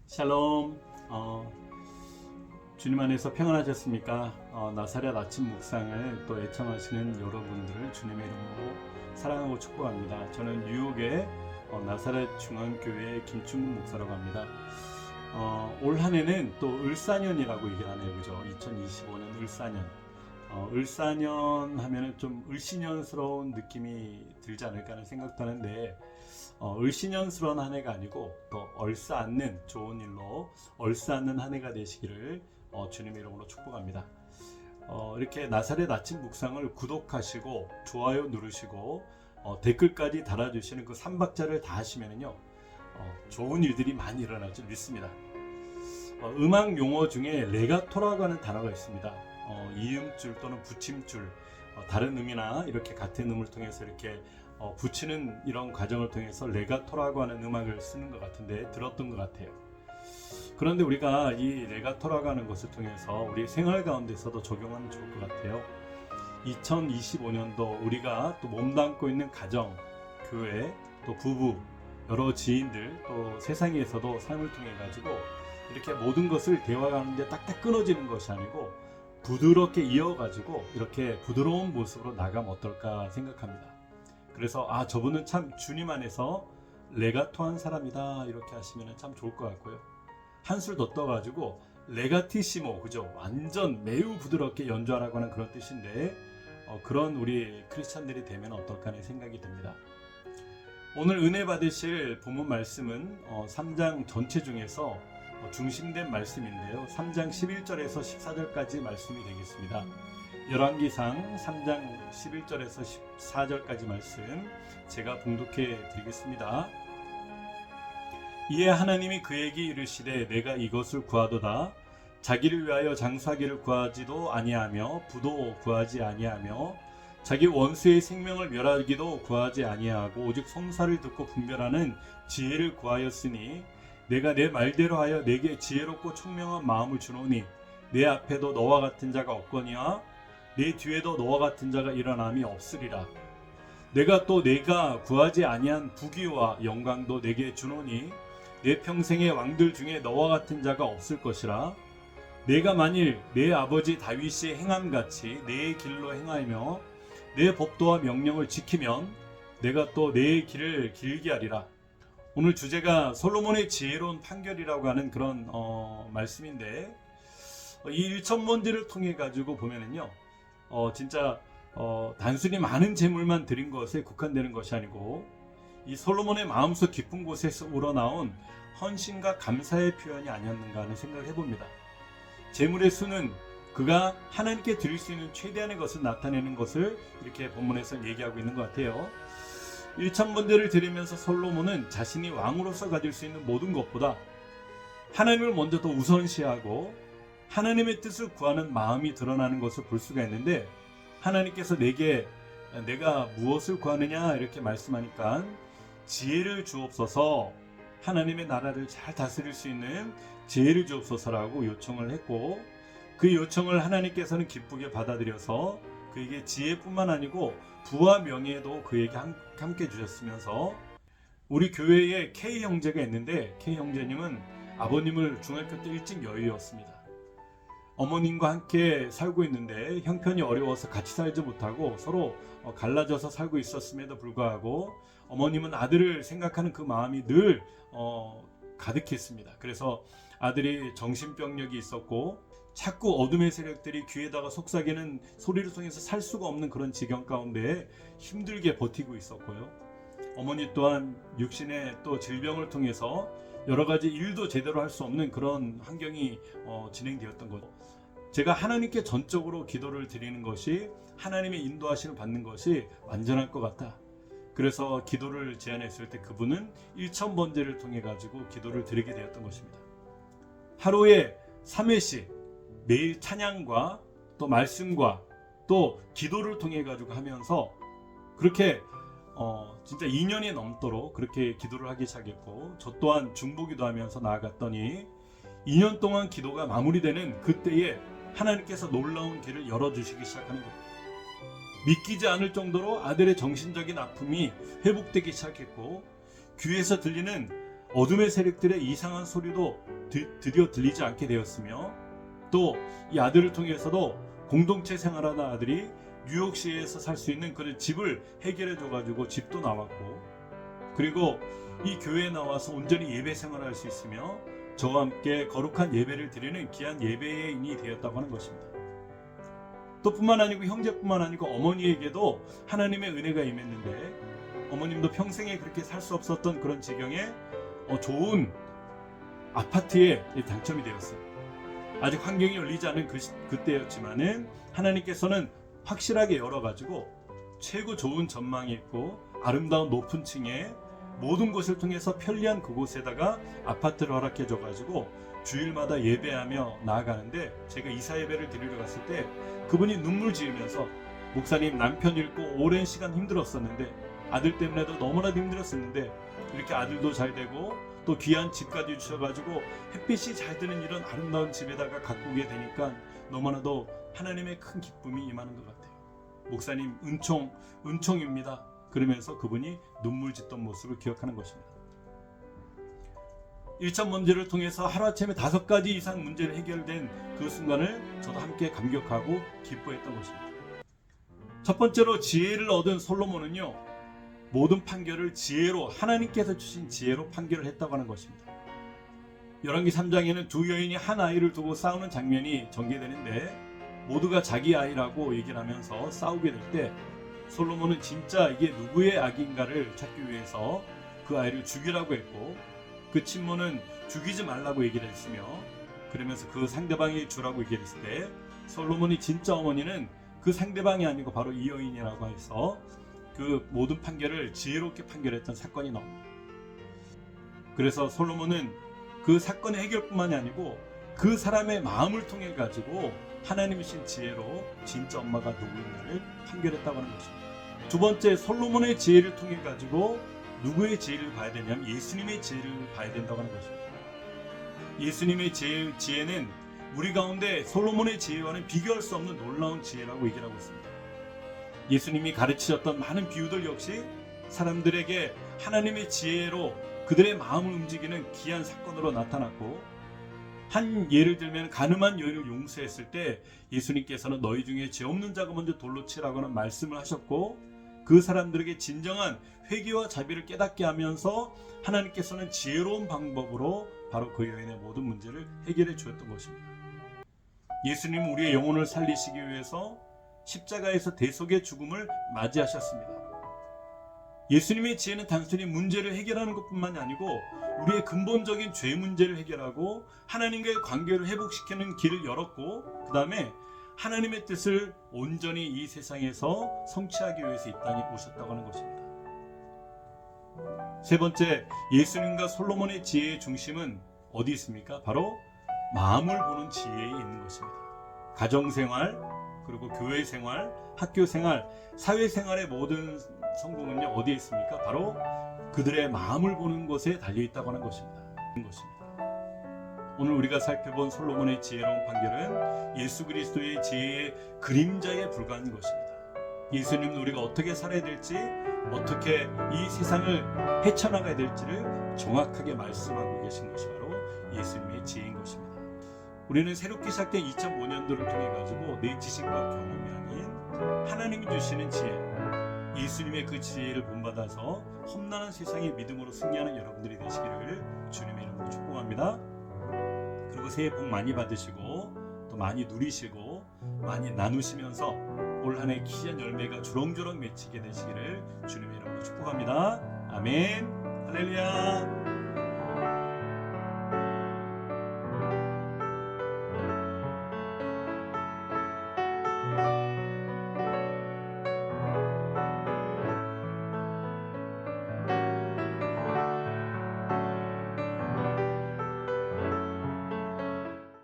샬롬. 주님 안에서 평안하셨습니까? 나사렛 아침 묵상을 또 애청하시는 여러분들을 주님의 이름으로 사랑하고 축복합니다. 저는 뉴욕의 나사렛 중앙교회 김충국 목사라고 합니다. 올 한해는 또 을사년이라고 얘기를 하네요, 그죠? 2025년 을사년. 을사년 하면은 좀 을씨년스러운 느낌이 들지 않을까 하는 생각도 하는데, 을씨년스러운 한 해가 아니고 또 얼싸안는 좋은 일로 얼싸안는 한 해가 되시기를 주님의 이름으로 축복합니다. 이렇게 나사렛 아침 묵상을 구독하시고 좋아요 누르시고 댓글까지 달아주시는 그 3박자를 다 하시면은요, 좋은 일들이 많이 일어날 줄 믿습니다. 음악 용어 중에 레가토라고 하는 단어가 있습니다. 이음줄 또는 붙임줄, 다른 음이나 이렇게 같은 음을 통해서 이렇게 붙이는 이런 과정을 통해서 레가토라고 하는 음악을 쓰는 것 같은데 들었던 것 같아요. 그런데 우리가 이 레가토라고 하는 것을 통해서 우리 생활 가운데서도 적용하면 좋을 것 같아요. 2025년도 우리가 또 몸담고 있는 가정, 교회, 또 부부, 여러 지인들, 또 세상에서도 삶을 통해 가지고 이렇게 모든 것을 대화하는데 딱딱 끊어지는 것이 아니고 부드럽게 이어가지고 이렇게 부드러운 모습으로 나가면 어떨까 생각합니다. 그래서 저분은 참 주님 안에서 레가토한 사람이다 이렇게 하시면 참 좋을 것 같고요. 한술 더 떠가지고 레가티시모, 그죠? 완전 매우 부드럽게 연주하라고 하는 그런 뜻인데 그런 우리 크리스찬들이 되면 어떨까 하는 생각이 듭니다. 오늘 은혜 받으실 본문 말씀은 3장 전체 중에서 중심된 말씀인데요. 3장 11절에서 14절까지 말씀이 되겠습니다. 열왕기상 3장 11절에서 14절까지 말씀 제가 봉독해 드리겠습니다. 이에 하나님이 그에게 이르시되 내가 이것을 구하도다. 자기를 위하여 장사하기를 구하지도 아니하며 부도 구하지 아니하며 자기 원수의 생명을 멸하기도 구하지 아니하고 오직 송사를 듣고 분별하는 지혜를 구하였으니 내가 내 말대로 하여 내게 지혜롭고 총명한 마음을 주노니 내 앞에도 너와 같은 자가 없거니와 내 뒤에도 너와 같은 자가 일어남이 없으리라. 내가 또 내가 구하지 아니한 부귀와 영광도 내게 주노니 내 평생의 왕들 중에 너와 같은 자가 없을 것이라. 내가 만일 내 아버지 다윗이 행함같이 내 길로 행하며 내 법도와 명령을 지키면 내가 또 내 길을 길게 하리라. 오늘 주제가 솔로몬의 지혜로운 판결이라고 하는 그런 말씀인데, 이 1천번제를 통해 가지고 보면은요, 진짜 단순히 많은 재물만 드린 것에 국한되는 것이 아니고 이 솔로몬의 마음속 깊은 곳에서 우러나온 헌신과 감사의 표현이 아니었는가 하는 생각을 해봅니다. 재물의 수는 그가 하나님께 드릴 수 있는 최대한의 것을 나타내는 것을 이렇게 본문에서 얘기하고 있는 것 같아요. 1천번제를 드리면서 솔로몬은 자신이 왕으로서 가질 수 있는 모든 것보다 하나님을 먼저 더 우선시하고 하나님의 뜻을 구하는 마음이 드러나는 것을 볼 수가 있는데, 하나님께서 내가 무엇을 구하느냐 이렇게 말씀하니까 지혜를 주옵소서, 하나님의 나라를 잘 다스릴 수 있는 지혜를 주옵소서라고 요청을 했고, 그 요청을 하나님께서는 기쁘게 받아들여서 그에게 지혜뿐만 아니고 부와 명예도 그에게 함께 주셨으면서, 우리 교회에 K 형제가 있는데 K 형제님은 아버님을 중학교 때 일찍 여의었습니다. 어머님과 함께 살고 있는데 형편이 어려워서 같이 살지 못하고 서로 갈라져서 살고 있었음에도 불구하고 어머님은 아들을 생각하는 그 마음이 늘 가득했습니다. 그래서 아들이 정신병력이 있었고 자꾸 어둠의 세력들이 귀에다가 속삭이는 소리를 통해서 살 수가 없는 그런 지경 가운데 힘들게 버티고 있었고요. 어머니 또한 육신의 또 질병을 통해서 여러 가지 일도 제대로 할 수 없는 그런 환경이 진행되었던 거죠. 제가 하나님께 전적으로 기도를 드리는 것이, 하나님의 인도하심을 받는 것이 완전할 것 같다. 그래서 기도를 제안했을 때 그분은 1천번제를 통해 가지고 기도를 드리게 되었던 것입니다. 하루에 3회씩 매일 찬양과 또 말씀과 또 기도를 통해 가지고 하면서 그렇게 진짜 2년이 넘도록 그렇게 기도를 하기 시작했고, 저 또한 중보기도 하면서 나아갔더니 2년 동안 기도가 마무리되는 그때에 하나님께서 놀라운 길을 열어주시기 시작하는 겁니다. 믿기지 않을 정도로 아들의 정신적인 아픔이 회복되기 시작했고, 귀에서 들리는 어둠의 세력들의 이상한 소리도 드디어 들리지 않게 되었으며, 또 이 아들을 통해서도 공동체 생활하는 아들이 뉴욕시에서 살 수 있는 그런 집을 해결해 줘가지고 집도 나왔고, 그리고 이 교회에 나와서 온전히 예배 생활을 할 수 있으며 저와 함께 거룩한 예배를 드리는 귀한 예배인이 되었다고 하는 것입니다. 또 뿐만 아니고 형제뿐만 아니고 어머니에게도 하나님의 은혜가 임했는데, 어머님도 평생에 그렇게 살 수 없었던 그런 지경에 좋은 아파트에 당첨이 되었어요. 아직 환경이 열리지 않은 그때였지만은 하나님께서는 확실하게 열어가지고 최고 좋은 전망이 있고 아름다운 높은 층에 모든 것을 통해서 편리한 그곳에다가 아파트를 허락해 줘가지고 주일마다 예배하며 나아가는데, 제가 이사 예배를 드리러 갔을 때 그분이 눈물 지으면서, 목사님 남편 잃고 오랜 시간 힘들었었는데, 아들 때문에도 너무나도 힘들었었는데 이렇게 아들도 잘 되고 또 귀한 집까지 주셔가지고 햇빛이 잘 드는 이런 아름다운 집에다가 가꾸게 되니까 너무나도 하나님의 큰 기쁨이 임하는 것 같아요. 목사님 은총입니다. 그러면서 그분이 눈물 짓던 모습을 기억하는 것입니다. 1차 문제를 통해서 하루아침에 5가지 이상 문제를 해결된 그 순간을 저도 함께 감격하고 기뻐했던 것입니다. 첫 번째로 지혜를 얻은 솔로몬은요, 모든 판결을 지혜로, 하나님께서 주신 지혜로 판결을 했다고 하는 것입니다. 열왕기 3장에는 두 여인이 한 아이를 두고 싸우는 장면이 전개되는데, 모두가 자기 아이라고 얘기를 하면서 싸우게 될 때 솔로몬은 진짜 이게 누구의 아기인가를 찾기 위해서 그 아이를 죽이라고 했고, 그 친모는 죽이지 말라고 얘기를 했으며, 그러면서 그 상대방이 주라고 얘기를 했을 때 솔로몬이 진짜 어머니는 그 상대방이 아니고 바로 이 여인이라고 해서 그 모든 판결을 지혜롭게 판결했던 사건이 나옵니다. 그래서 솔로몬은 그 사건의 해결뿐만이 아니고 그 사람의 마음을 통해 가지고 하나님이신 지혜로 진짜 엄마가 누구인가를 판결했다고 하는 것입니다. 두 번째, 솔로몬의 지혜를 통해 가지고 누구의 지혜를 봐야 되냐면 예수님의 지혜를 봐야 된다고 하는 것입니다. 예수님의 지혜는 우리 가운데 솔로몬의 지혜와는 비교할 수 없는 놀라운 지혜라고 얘기를 하고 있습니다. 예수님이 가르치셨던 많은 비유들 역시 사람들에게 하나님의 지혜로 그들의 마음을 움직이는 귀한 사건으로 나타났고, 한 예를 들면 가늠한 여인을 용서했을 때 예수님께서는 너희 중에 죄 없는 자가 먼저 돌로 치라고는 말씀을 하셨고, 그 사람들에게 진정한 회개와 자비를 깨닫게 하면서 하나님께서는 지혜로운 방법으로 바로 그 여인의 모든 문제를 해결해 주었던 것입니다. 예수님은 우리의 영혼을 살리시기 위해서 십자가에서 대속의 죽음을 맞이하셨습니다. 예수님의 지혜는 단순히 문제를 해결하는 것뿐만이 아니고 우리의 근본적인 죄 문제를 해결하고 하나님과의 관계를 회복시키는 길을 열었고, 그 다음에 하나님의 뜻을 온전히 이 세상에서 성취하기 위해서 이 땅에 오셨다고 하는 것입니다. 세 번째, 예수님과 솔로몬의 지혜의 중심은 어디 있습니까? 바로 마음을 보는 지혜에 있는 것입니다. 가정생활, 그리고 교회생활, 학교생활, 사회생활의 모든 성공은요 어디에 있습니까? 바로 그들의 마음을 보는 것에 달려있다고 하는 것입니다. 오늘 우리가 살펴본 솔로몬의 지혜로운 판결은 예수 그리스도의 지혜의 그림자에 불과한 것입니다. 예수님은 우리가 어떻게 살아야 될지, 어떻게 이 세상을 헤쳐나가야 될지를 정확하게 말씀하고 계신 것이 바로 예수님의 지혜인 것입니다. 우리는 새롭게 시작된 2005년도를 통해 가지고 내 지식과 경험이 아닌 하나님이 주시는 지혜, 예수님의 그 지혜를 본받아서 험난한 세상의 믿음으로 승리하는 여러분들이 되시기를 주님의 이름으로 축복합니다. 그리고 새해 복 많이 받으시고 또 많이 누리시고 많이 나누시면서 올 한 해 귀한 열매가 주렁주렁 맺히게 되시기를 주님의 이름으로 축복합니다. 아멘. 할렐루야.